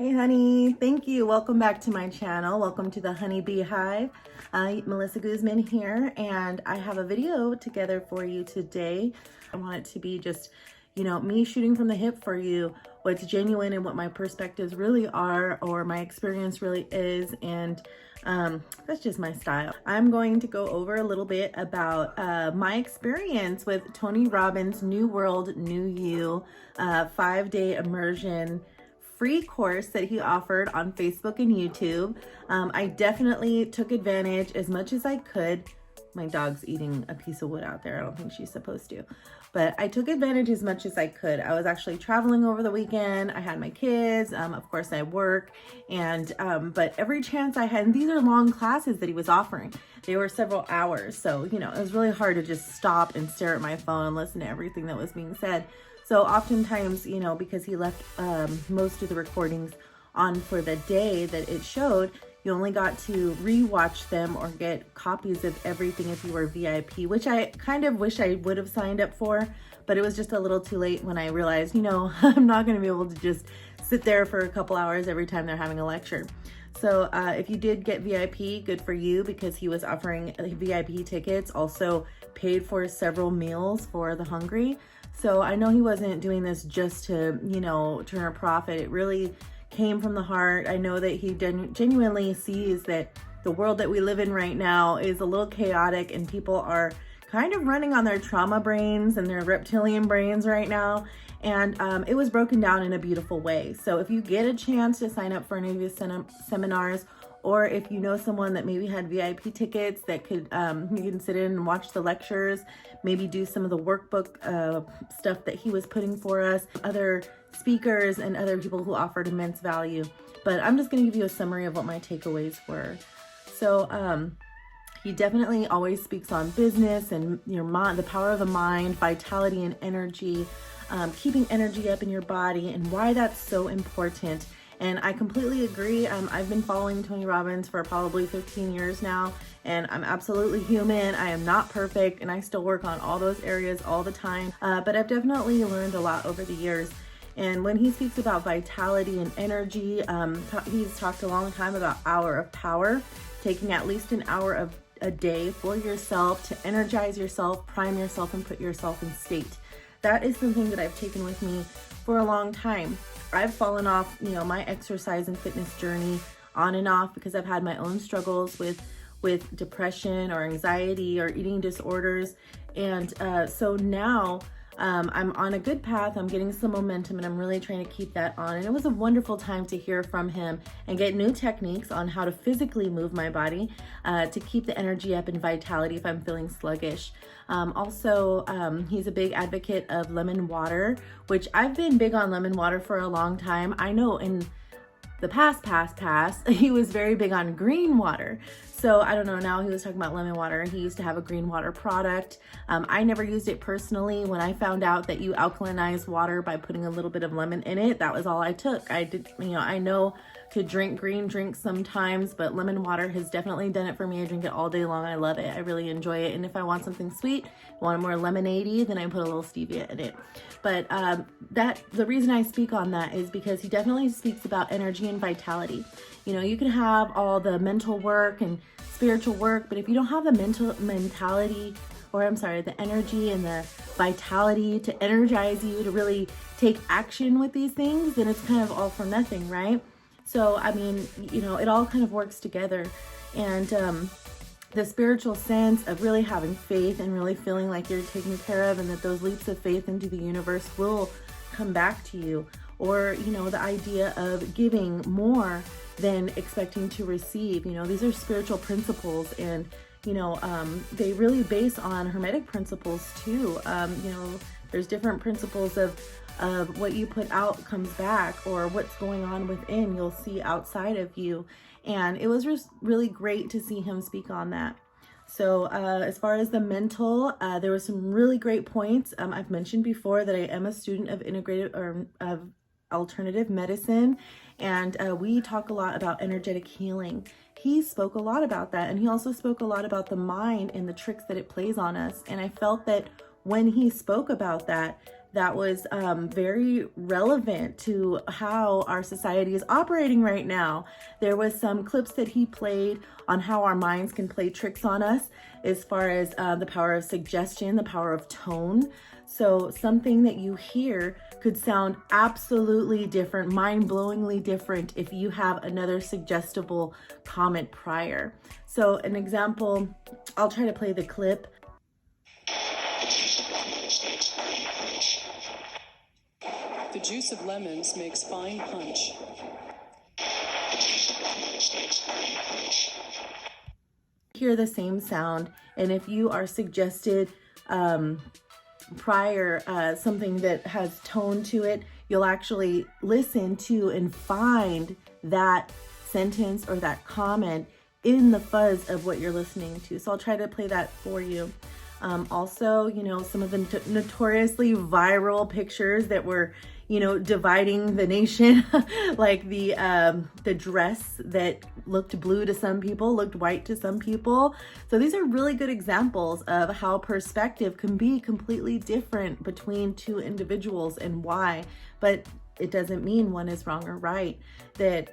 Hey honey, thank you. Welcome back to my channel. Welcome to the Honey Bee Hive. Melissa Guzman here, and I have a video together for you today. I want it to be just, me shooting from the hip for you, what's genuine and what my perspectives really are, or my experience really is, and that's just my style. I'm going to go over a little bit about my experience with Tony Robbins' New World, New You 5-day immersion free course that he offered on Facebook and YouTube. I definitely took advantage as much as I could. My dog's eating a piece of wood out there. I don't think she's supposed to, but I took advantage as much as I could. I was actually traveling over the weekend. I had my kids. Of course I work, and but every chance I had, and these are long classes that he was offering. They were several hours. So, it was really hard to just stop and stare at my phone and listen to everything that was being said. So oftentimes, because he left most of the recordings on for the day that it showed, you only got to rewatch them or get copies of everything if you were VIP, which I kind of wish I would have signed up for, but it was just a little too late when I realized, I'm not going to be able to just sit there for a couple hours every time they're having a lecture. So if you did get VIP, good for you, because he was offering VIP tickets, also paid for several meals for the hungry. So I know he wasn't doing this just to, turn a profit. It really came from the heart. I know that he genuinely sees that the world that we live in right now is a little chaotic, and people are kind of running on their trauma brains and their reptilian brains right now. And it was broken down in a beautiful way. So if you get a chance to sign up for any of his seminars, or if you know someone that maybe had VIP tickets that could, you can sit in and watch the lectures, maybe do some of the workbook stuff that he was putting for us, other speakers and other people who offered immense value. But I'm just gonna give you a summary of what my takeaways were. So he definitely always speaks on business and your mind, the power of the mind, vitality and energy, keeping energy up in your body, and why that's so important. And I completely agree. I've been following Tony Robbins for probably 15 years now, and I'm absolutely human. I am not perfect, and I still work on all those areas all the time. But I've definitely learned a lot over the years. And when he speaks about vitality and energy, he's talked a long time about hour of power, taking at least an hour of a day for yourself to energize yourself, prime yourself, and put yourself in state. That is something that I've taken with me for a long time. I've fallen off, my exercise and fitness journey on and off because I've had my own struggles with depression or anxiety or eating disorders. And so now I'm on a good path. I'm getting some momentum, and I'm really trying to keep that on. And it was a wonderful time to hear from him and get new techniques on how to physically move my body to keep the energy up and vitality if I'm feeling sluggish. Also, he's a big advocate of lemon water, which I've been big on lemon water for a long time. I know in the past, he was very big on green water. So I don't know, now he was talking about lemon water. He used to have a green water product. I never used it personally. When I found out that you alkalinize water by putting a little bit of lemon in it, that was all I took. I know to drink green drinks sometimes, but lemon water has definitely done it for me. I drink it all day long. I love it. I really enjoy it. And if I want something sweet, want it more lemonade-y, then I put a little stevia in it. But the reason I speak on that is because he definitely speaks about energy and vitality. You can have all the mental work and spiritual work, but if you don't have the the energy and the vitality to energize you to really take action with these things, then it's kind of all for nothing, right? So, it all kind of works together. And the spiritual sense of really having faith and really feeling like you're taken care of, and that those leaps of faith into the universe will come back to you. Or, the idea of giving more than expecting to receive. These are spiritual principles, and, they really base on Hermetic principles too. There's different principles of what you put out comes back, or what's going on within you'll see outside of you. And it was just really great to see him speak on that. So as far as the mental, there were some really great points. I've mentioned before that I am a student of of alternative medicine, and we talk a lot about energetic healing. He spoke a lot about that, and he also spoke a lot about the mind and the tricks that it plays on us. And I felt that when he spoke about that, that was very relevant to how our society is operating right now. There was some clips that he played on how our minds can play tricks on us as far as the power of suggestion, the power of tone. So something that you hear could sound absolutely different, mind-blowingly different if you have another suggestible comment prior. So an example, I'll try to play the clip. The juice of lemons makes fine punch. Hear the same sound, and if you are suggested prior something that has tone to it, you'll actually listen to and find that sentence or that comment in the fuzz of what you're listening to. So I'll try to play that for you. Also, you know, some of the notoriously viral pictures that were, you know, dividing the nation, like the dress that looked blue to some people, looked white to some people. So these are really good examples of how perspective can be completely different between two individuals and why. But it doesn't mean one is wrong or right. That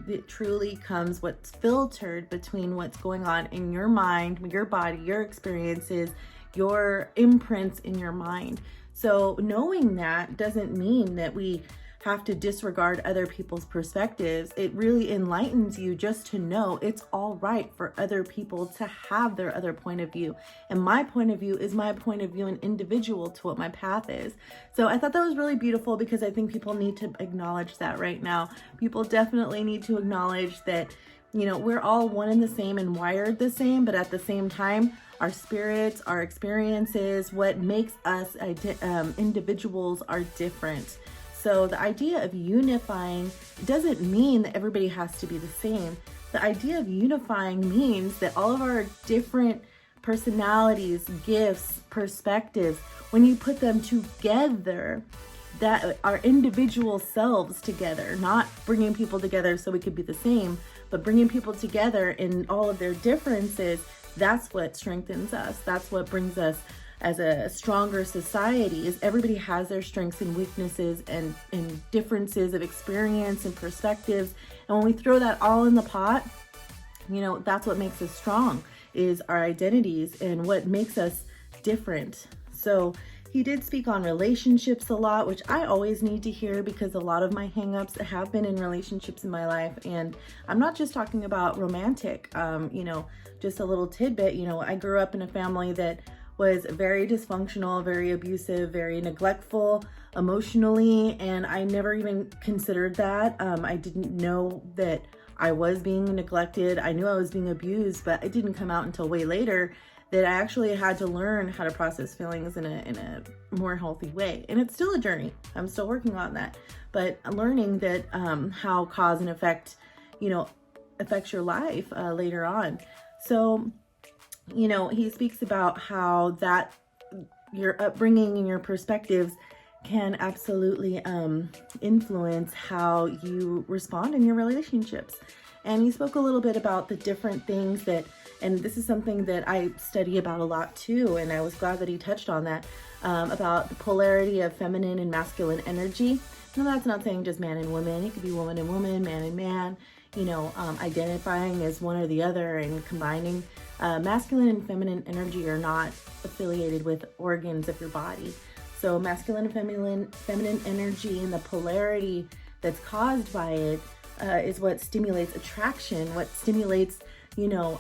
it truly comes what's filtered between what's going on in your mind, your body, your experiences, your imprints in your mind. So knowing that doesn't mean that we have to disregard other people's perspectives. It really enlightens you just to know it's all right for other people to have their other point of view. And my point of view is my point of view and individual to what my path is. So I thought that was really beautiful because I think people need to acknowledge that right now. People definitely need to acknowledge that, you know, we're all one and the same and wired the same, but at the same time, our spirits, our experiences, what makes us individuals are different. So the idea of unifying doesn't mean that everybody has to be the same. The idea of unifying means that all of our different personalities, gifts, perspectives, when you put them together, that our individual selves together, not bringing people together so we could be the same, but bringing people together in all of their differences, that's what strengthens us. That's what brings us as a stronger society, is everybody has their strengths and weaknesses and differences of experience and perspectives. And when we throw that all in the pot, you know, that's what makes us strong, is our identities and what makes us different. So he did speak on relationships a lot, which I always need to hear because a lot of my hangups have been in relationships in my life. And I'm not just talking about romantic, you know, just a little tidbit. You know, I grew up in a family that was very dysfunctional, very abusive, very neglectful emotionally, and I never even considered that. I didn't know that I was being neglected. I knew I was being abused, but it didn't come out until way later that I actually had to learn how to process feelings in a more healthy way. And it's still a journey. I'm still working on that. But learning that how cause and effect, you know, affects your life later on. So, you know, he speaks about how that your upbringing and your perspectives can absolutely influence how you respond in your relationships. And he spoke a little bit about the different things that, and this is something that I study about a lot too, and I was glad that he touched on that, about the polarity of feminine and masculine energy. Now that's not saying just man and woman. It could be woman and woman, man and man, you know, identifying as one or the other and combining. Masculine and feminine energy are not affiliated with organs of your body. So masculine and feminine energy and the polarity that's caused by it is what stimulates attraction, what stimulates, you know,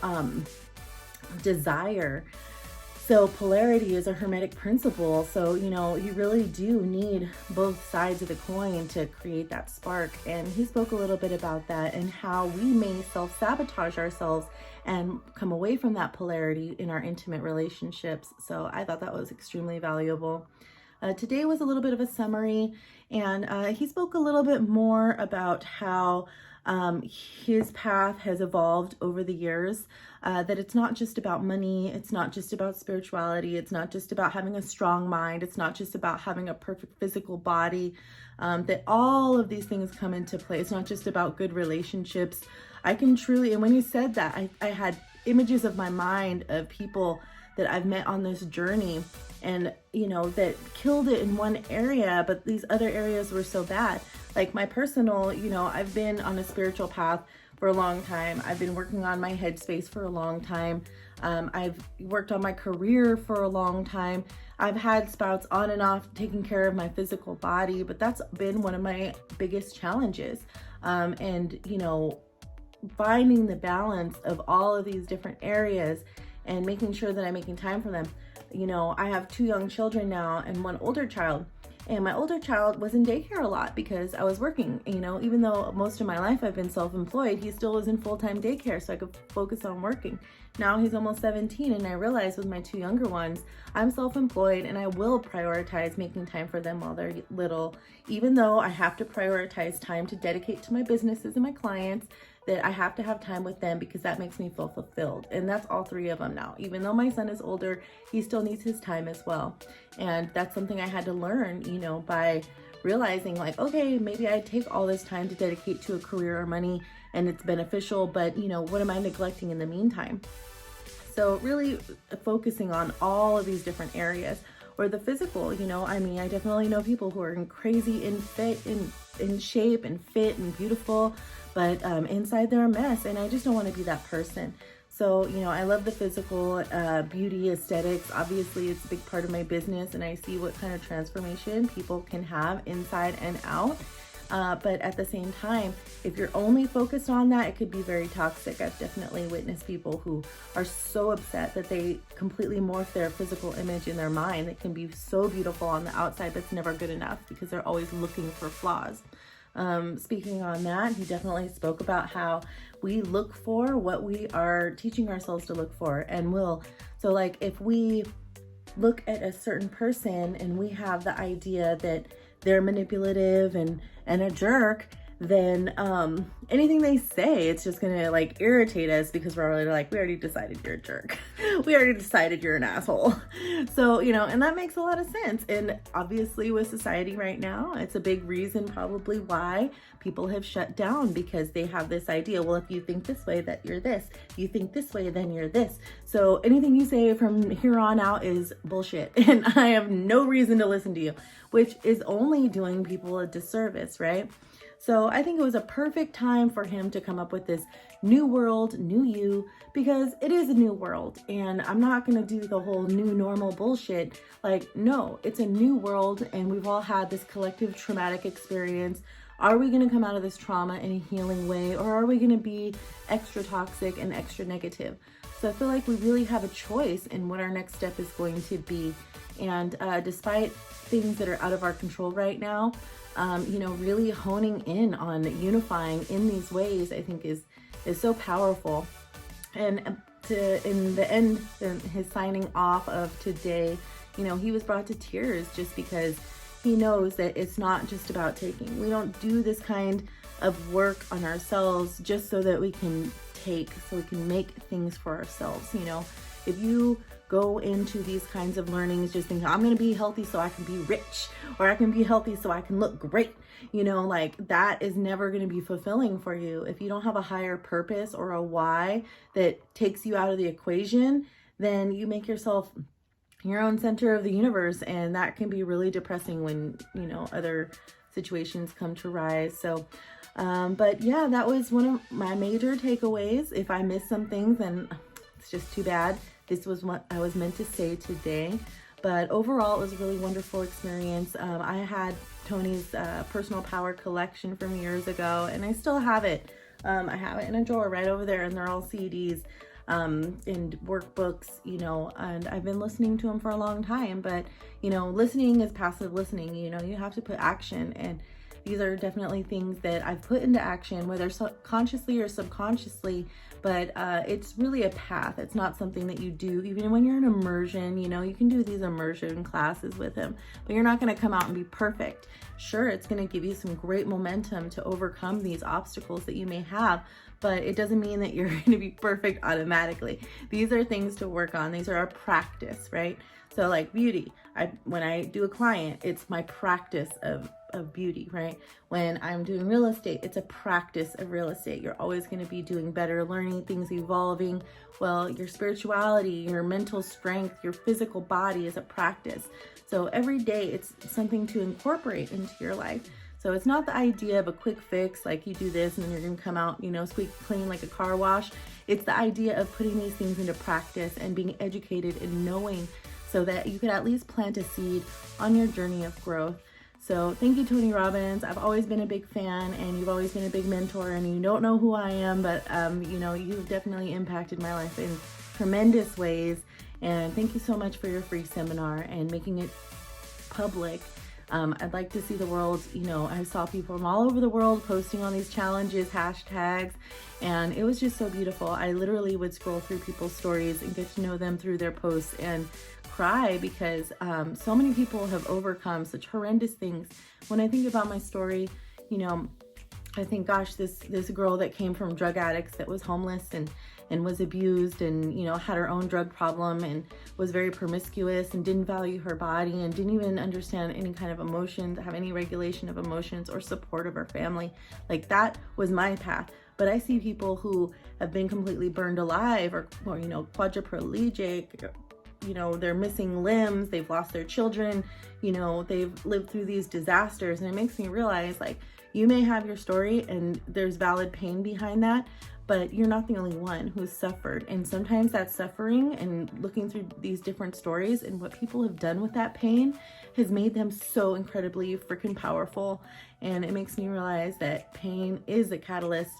desire. So polarity is a hermetic principle. So, you know, you really do need both sides of the coin to create that spark. And he spoke a little bit about that and how we may self-sabotage ourselves and come away from that polarity in our intimate relationships. So I thought that was extremely valuable. Today was a little bit of a summary, and he spoke a little bit more about how his path has evolved over the years, that it's not just about money, it's not just about spirituality, it's not just about having a strong mind, it's not just about having a perfect physical body, that all of these things come into play. It's not just about good relationships. I can truly, and when you said that, I had images of my mind of people that I've met on this journey, and that killed it in one area, but these other areas were so bad. Like my personal, I've been on a spiritual path for a long time. I've been working on my headspace for a long time. I've worked on my career for a long time. I've had spouts on and off taking care of my physical body, but that's been one of my biggest challenges. And finding the balance of all of these different areas and making sure that I'm making time for them. I have 2 young children now and 1 older child. And my older child was in daycare a lot because I was working. Even though most of my life I've been self-employed, he still was in full-time daycare so I could focus on working. Now he's almost 17, and I realized with my 2 younger ones, I'm self-employed and I will prioritize making time for them while they're little, even though I have to prioritize time to dedicate to my businesses and my clients, that I have to have time with them because that makes me feel fulfilled. And that's all 3 of them now. Even though my son is older, he still needs his time as well. And that's something I had to learn, by realizing like, okay, maybe I take all this time to dedicate to a career or money and it's beneficial, but what am I neglecting in the meantime? So really focusing on all of these different areas. Or the physical, I definitely know people who are crazy in shape and fit and beautiful, but inside they're a mess, and I just don't want to be that person. So, I love the physical beauty, aesthetics. Obviously, it's a big part of my business, and I see what kind of transformation people can have inside and out. But at the same time, if you're only focused on that, it could be very toxic. I've definitely witnessed people who are so upset that they completely morph their physical image in their mind. It can be so beautiful on the outside, but it's never good enough because they're always looking for flaws. Speaking on that, he definitely spoke about how we look for what we are teaching ourselves to look for, and so like if we look at a certain person and we have the idea that they're manipulative and a jerk, then anything they say, it's just gonna like irritate us because we're already like, we already decided you're a jerk. We already decided you're an asshole. So, and that makes a lot of sense. And obviously with society right now, it's a big reason probably why people have shut down, because they have this idea, well, if you think this way, that you're this. You think this way, then you're this. So anything you say from here on out is bullshit. And I have no reason to listen to you, which is only doing people a disservice, right? So I think it was a perfect time for him to come up with this new world, new you, because it is a new world. And I'm not going to do the whole new normal bullshit. Like, no, it's a new world, and we've all had this collective traumatic experience. Are we going to come out of this trauma in a healing way, or are we going to be extra toxic and extra negative? So I feel like we really have a choice in what our next step is going to be. And despite things that are out of our control right now, really honing in on unifying in these ways, I think is so powerful. And in the end, his signing off of today, he was brought to tears just because he knows that it's not just about taking. We don't do this kind of work on ourselves just so that we can take, so we can make things for ourselves. If you go into these kinds of learnings just thinking, I'm going to be healthy so I can be rich, or I can be healthy so I can look great, like that is never going to be fulfilling for you. If you don't have a higher purpose or a why that takes you out of the equation, then you make yourself your own center of the universe, and that can be really depressing when other situations come to rise. So but yeah, that was one of my major takeaways. If I missed some things, then it's just too bad. This was what I was meant to say today. But overall, it was a really wonderful experience. I had Tony's personal power collection from years ago, and I still have it. I have it in a drawer right over there, and they're all CDs and workbooks, and I've been listening to them for a long time. But, listening is passive listening. You have to put action, and these are definitely things that I've put into action, whether consciously or subconsciously, but it's really a path. It's not something that you do even when you're in immersion. You can do these immersion classes with him, but you're not going to come out and be perfect. Sure, it's going to give you some great momentum to overcome these obstacles that you may have, but it doesn't mean that you're going to be perfect automatically. These are things to work on. These are a practice, right? So like beauty, when I do a client, it's my practice of of beauty, right? When I'm doing real estate, it's a practice of real estate. You're always going to be doing better, learning things, evolving. Well, your spirituality, your mental strength, your physical body is a practice. So every day it's something to incorporate into your life. So it's not the idea of a quick fix, like you do this and then you're gonna come out, squeaky clean like a car wash. It's the idea of putting these things into practice and being educated and knowing so that you could at least plant a seed on your journey of growth. So thank you, Tony Robbins. I've always been a big fan and you've always been a big mentor, and you don't know who I am, but you've definitely impacted my life in tremendous ways. And thank you so much for your free seminar and making it public. I'd like to see the world, I saw people from all over the world posting on these challenges, hashtags, and it was just so beautiful. I literally would scroll through people's stories and get to know them through their posts and cry because so many people have overcome such horrendous things. When I think about my story, I think, gosh, this girl that came from drug addicts, that was homeless and was abused and, had her own drug problem and was very promiscuous and didn't value her body and didn't even understand any kind of emotions, have any regulation of emotions or support of her family. Like, that was my path. But I see people who have been completely burned alive or quadriplegic, they're missing limbs, they've lost their children, they've lived through these disasters. And it makes me realize, like, you may have your story and there's valid pain behind that, but you're not the only one who's suffered. And sometimes that suffering and looking through these different stories and what people have done with that pain has made them so incredibly freaking powerful. And it makes me realize that pain is a catalyst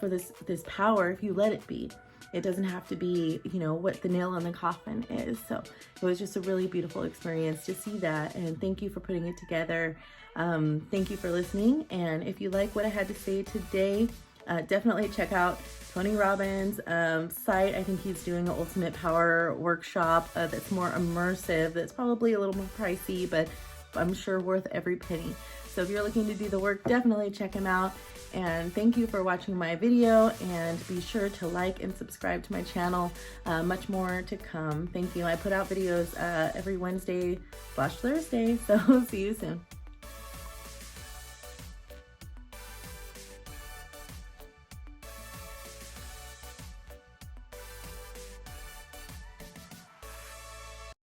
for this power if you let it be. It doesn't have to be, what the nail in the coffin is. So it was just a really beautiful experience to see that. And thank you for putting it together. Thank you for listening. And if you like what I had to say today, definitely check out Tony Robbins' site. I think he's doing an Ultimate Power workshop that's more immersive. That's probably a little more pricey, but I'm sure worth every penny. So if you're looking to do the work, definitely check him out. And thank you for watching my video, and be sure to like and subscribe to my channel. Much more to come. Thank you. I put out videos every Wednesday/Thursday, so see you soon.